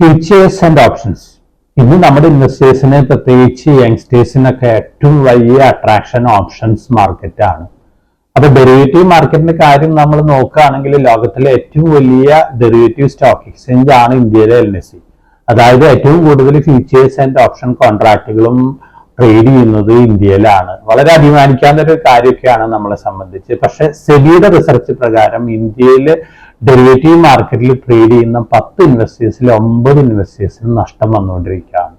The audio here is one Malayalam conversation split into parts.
Futures and options. ഇന്ന് നമ്മുടെ ഇൻവെസ്റ്റേഴ്സിന്, പ്രത്യേകിച്ച് യങ്സ്റ്റേഴ്സിനൊക്കെ ഏറ്റവും വലിയ അട്രാക്ഷൻ ഓപ്ഷൻസ് മാർക്കറ്റ് ആണ്. അപ്പൊ ഡെറിവേറ്റീവ് മാർക്കറ്റിന്റെ കാര്യം നമ്മൾ നോക്കുകയാണെങ്കിൽ ലോകത്തിലെ ഏറ്റവും വലിയ ഡെറിവേറ്റീവ് സ്റ്റോക്ക് എക്സ്ചേഞ്ച് ആണ് ഇന്ത്യയിലെ LSE. അതായത് ഏറ്റവും കൂടുതൽ ഫ്യൂച്ചേഴ്സ് ആൻഡ് ഓപ്ഷൻ കോൺട്രാക്റ്റുകളും ട്രേഡ് ചെയ്യുന്നത് ഇന്ത്യയിലാണ്. വളരെ അഭിമാനിക്കാവുന്ന ഒരു കാര്യമൊക്കെയാണ് നമ്മളെ സംബന്ധിച്ച്. പക്ഷെ സെബിയുടെ റിസർച്ച് പ്രകാരം ഇന്ത്യയിൽ ഡെറിവേറ്റീവ് മാർക്കറ്റിൽ ട്രേഡ് ചെയ്യുന്ന 10 ഇൻവെസ്റ്റേഴ്സിൽ 9 ഇൻവെസ്റ്റേഴ്സിന് നഷ്ടം വന്നുകൊണ്ടിരിക്കുകയാണ്.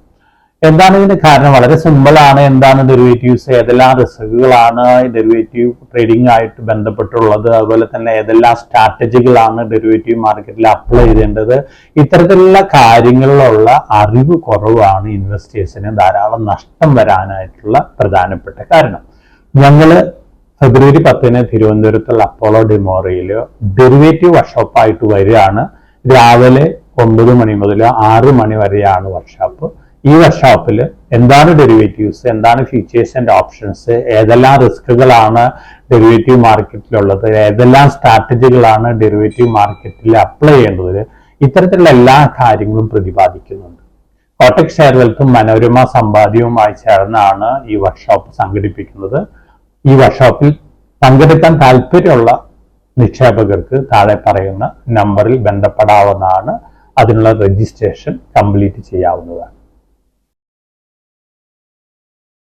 എന്താണ് ഇതിന്റെ കാരണം? വളരെ സിമ്പിൾ ആണ്. എന്താണ് ഡെറിവേറ്റീവ്സ്, ഏതെല്ലാം റിസ്കുകളാണ് ഡെറിവേറ്റീവ് ട്രേഡിംഗ് ആയിട്ട് ബന്ധപ്പെട്ടുള്ളത്, അതുപോലെ തന്നെ ഏതെല്ലാം സ്ട്രാറ്റജികളാണ് ഡെറിവേറ്റീവ് മാർക്കറ്റിൽ അപ്ലൈ ചെയ്യേണ്ടത്, ഇത്തരത്തിലുള്ള കാര്യങ്ങളിലുള്ള അറിവ് കുറവാണ് ഇൻവെസ്റ്റേഴ്സിന് ധാരാളം നഷ്ടം വരാനായിട്ടുള്ള പ്രധാനപ്പെട്ട കാരണം. ഞങ്ങള് ഫെബ്രുവരി 10 തിരുവനന്തപുരത്തുള്ള അപ്പോളോ ഡിമോറയിൽ ഡെറിവേറ്റീവ് വർക്ക്ഷോപ്പായിട്ട് വരികയാണ്. രാവിലെ 9 മണി മുതൽ 6 മണി വരെയാണ് വർക്ക്ഷോപ്പ്. ഈ വർക്ക്ഷോപ്പിൽ എന്താണ് ഡെറിവേറ്റീവ്സ്, എന്താണ് ഫ്യൂച്ചേഴ്സ് ആൻഡ് ഓപ്ഷൻസ്, ഏതെല്ലാം റിസ്കുകളാണ് ഡെറിവേറ്റീവ് മാർക്കറ്റിലുള്ളത്, ഏതെല്ലാം സ്ട്രാറ്റജികളാണ് ഡെറിവേറ്റീവ് മാർക്കറ്റിൽ അപ്ലൈ ചെയ്യേണ്ടത്, ഇത്തരത്തിലുള്ള എല്ലാ കാര്യങ്ങളും പ്രതിപാദിക്കുന്നുണ്ട്. കോട്ടക് ഷെയർ വെൽത്തും മനോരമ സമ്പാദ്യവുമായി ചേർന്നാണ് ഈ വർക്ക്ഷോപ്പ് സംഘടിപ്പിക്കുന്നത്. ഈ വർക്ക്ഷോപ്പിൽ പങ്കെടുക്കാൻ താല്പര്യമുള്ള നിക്ഷേപകർക്ക് താഴെ പറയുന്ന നമ്പറിൽ ബന്ധപ്പെടാവുന്നതാണ്. അതിനുള്ള രജിസ്ട്രേഷൻ കംപ്ലീറ്റ് ചെയ്യാവുന്നതാണ്.